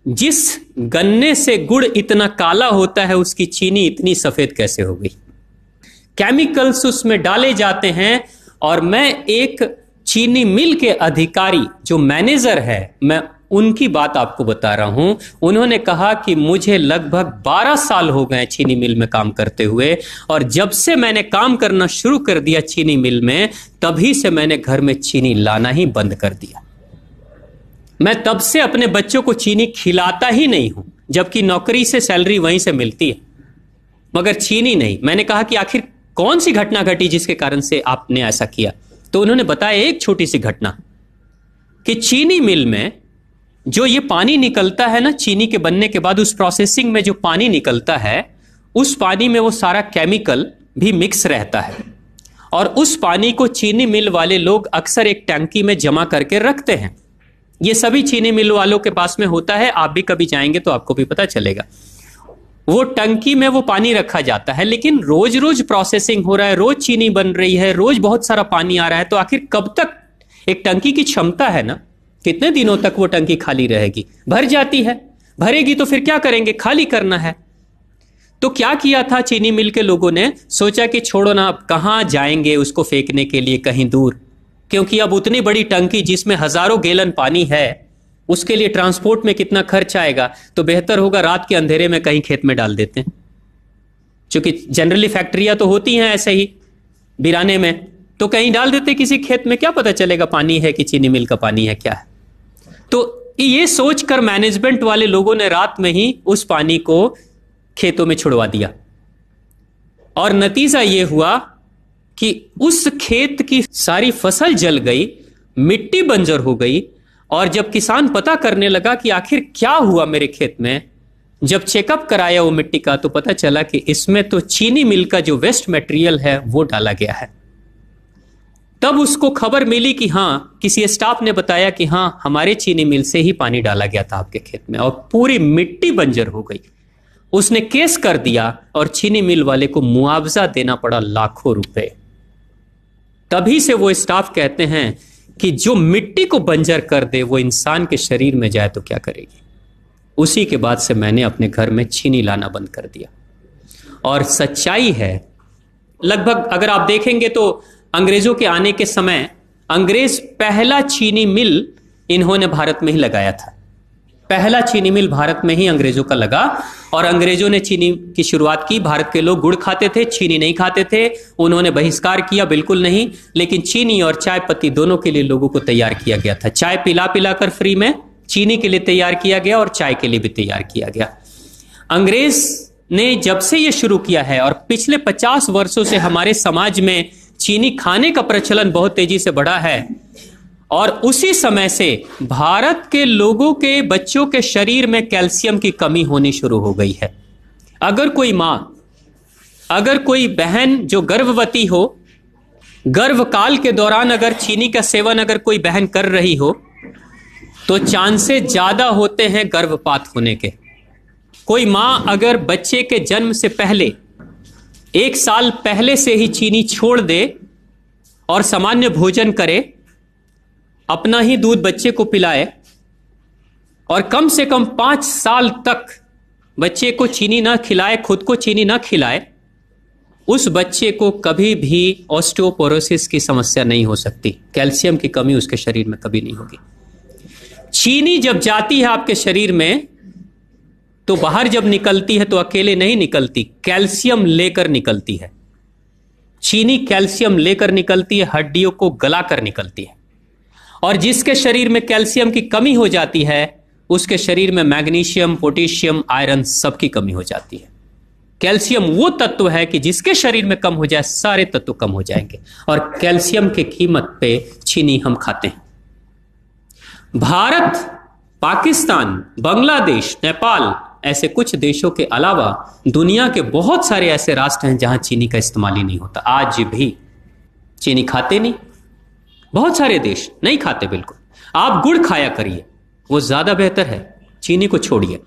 जिस गन्ने से गुड़ इतना काला होता है उसकी चीनी इतनी सफेद कैसे हो गई? केमिकल्स उसमें डाले जाते हैं। और मैं एक चीनी मिल के अधिकारी जो मैनेजर है, मैं उनकी बात आपको बता रहा हूं। उन्होंने कहा कि मुझे लगभग 12 साल हो गए चीनी मिल में काम करते हुए, और जब से मैंने काम करना शुरू कर दिया चीनी मिल में, तभी से मैंने घर में चीनी लाना ही बंद कर दिया। मैं तब से अपने बच्चों को चीनी खिलाता ही नहीं हूं, जबकि नौकरी से सैलरी वहीं से मिलती है, मगर चीनी नहीं। मैंने कहा कि आखिर कौन सी घटना घटी जिसके कारण से आपने ऐसा किया? तो उन्होंने बताया एक छोटी सी घटना कि चीनी मिल में जो ये पानी निकलता है ना, चीनी के बनने के बाद उस प्रोसेसिंग में जो पानी निकलता है, उस पानी में वो सारा केमिकल भी मिक्स रहता है, और उस पानी को चीनी मिल वाले लोग अक्सर एक टंकी में जमा करके रखते हैं। ये सभी चीनी मिल वालों के पास में होता है, आप भी कभी जाएंगे तो आपको भी पता चलेगा। वो टंकी में वो पानी रखा जाता है, लेकिन रोज रोज प्रोसेसिंग हो रहा है, रोज चीनी बन रही है, रोज बहुत सारा पानी आ रहा है, तो आखिर कब तक? एक टंकी की क्षमता है ना, कितने दिनों तक वो टंकी खाली रहेगी? भर जाती है, भरेगी तो फिर क्या करेंगे? खाली करना है। तो क्या किया था चीनी मिल के लोगों ने? सोचा कि छोड़ो ना, अब कहां जाएंगे उसको फेंकने के लिए कहीं दूर, क्योंकि अब उतनी बड़ी टंकी जिसमें हजारों गैलन पानी है, उसके लिए ट्रांसपोर्ट में कितना खर्च आएगा, तो बेहतर होगा रात के अंधेरे में कहीं खेत में डाल देते हैं। क्योंकि जनरली फैक्ट्रियां तो होती हैं ऐसे ही बिराने में, तो कहीं डाल देते किसी खेत में, क्या पता चलेगा पानी है कि चीनी मिल का पानी है, क्या है। तो ये सोचकर मैनेजमेंट वाले लोगों ने रात में ही उस पानी को खेतों में छुड़वा दिया, और नतीजा ये हुआ कि उस खेत की सारी फसल जल गई, मिट्टी बंजर हो गई। और जब किसान पता करने लगा कि आखिर क्या हुआ मेरे खेत में, जब चेकअप कराया वो मिट्टी का, तो पता चला कि इसमें तो चीनी मिल का जो वेस्ट मटेरियल है वो डाला गया है। तब उसको खबर मिली कि हाँ, किसी स्टाफ ने बताया कि हाँ, हमारे चीनी मिल से ही पानी डाला गया था आपके खेत में, और पूरी मिट्टी बंजर हो गई। उसने केस कर दिया और चीनी मिल वाले को मुआवजा देना पड़ा लाखों रुपए। तभी से वो स्टाफ कहते हैं कि जो मिट्टी को बंजर कर दे वो इंसान के शरीर में जाए तो क्या करेगी। उसी के बाद से मैंने अपने घर में चीनी लाना बंद कर दिया। और सच्चाई है, लगभग अगर आप देखेंगे तो अंग्रेजों के आने के समय अंग्रेज पहला चीनी मिल इन्होंने भारत में ही लगाया था। पहला चीनी मिल भारत में ही अंग्रेजों का लगा, और अंग्रेजों ने चीनी की शुरुआत की। भारत के लोग गुड़ खाते थे, चीनी नहीं खाते थे। उन्होंने बहिष्कार किया, बिल्कुल नहीं, लेकिन चीनी और चाय पत्ती दोनों के लिए लोगों को तैयार किया गया था। चाय पिला पिला कर फ्री में चीनी के लिए तैयार किया गया, और चाय के लिए भी तैयार किया गया। अंग्रेज ने जब से यह शुरू किया है, और पिछले 50 वर्षों से हमारे समाज में चीनी खाने का प्रचलन बहुत तेजी से बढ़ा है, और उसी समय से भारत के लोगों के बच्चों के शरीर में कैल्शियम की कमी होनी शुरू हो गई है। अगर कोई मां, अगर कोई बहन जो गर्भवती हो, गर्भकाल के दौरान अगर चीनी का सेवन अगर कोई बहन कर रही हो, तो चांसेस ज्यादा होते हैं गर्भपात होने के। कोई मां अगर बच्चे के जन्म से पहले 1 साल पहले से ही चीनी छोड़ दे और सामान्य भोजन करे, अपना ही दूध बच्चे को पिलाए, और कम से कम 5 साल तक बच्चे को चीनी ना खिलाए, खुद को चीनी ना खिलाए, उस बच्चे को कभी भी ऑस्टियोपोरोसिस की समस्या नहीं हो सकती। कैल्शियम की कमी उसके शरीर में कभी नहीं होगी। चीनी जब जाती है आपके शरीर में, तो बाहर जब निकलती है तो अकेले नहीं निकलती, कैल्शियम लेकर निकलती है। चीनी कैल्शियम लेकर निकलती है, हड्डियों को गलाकर निकलती है। और जिसके शरीर में कैल्शियम की कमी हो जाती है, उसके शरीर में मैग्नीशियम, पोटेशियम, आयरन सबकी कमी हो जाती है। कैल्शियम वो तत्व है कि जिसके शरीर में कम हो जाए, सारे तत्व कम हो जाएंगे, और कैल्शियम की कीमत पे चीनी हम खाते हैं। भारत, पाकिस्तान, बांग्लादेश, नेपाल, ऐसे कुछ देशों के अलावा दुनिया के बहुत सारे ऐसे राष्ट्र हैं जहां चीनी का इस्तेमाल ही नहीं होता। आज भी चीनी खाते नहीं, बहुत सारे देश नहीं खाते बिल्कुल। आप गुड़ खाया करिए, वो ज्यादा बेहतर है, चीनी को छोड़िए।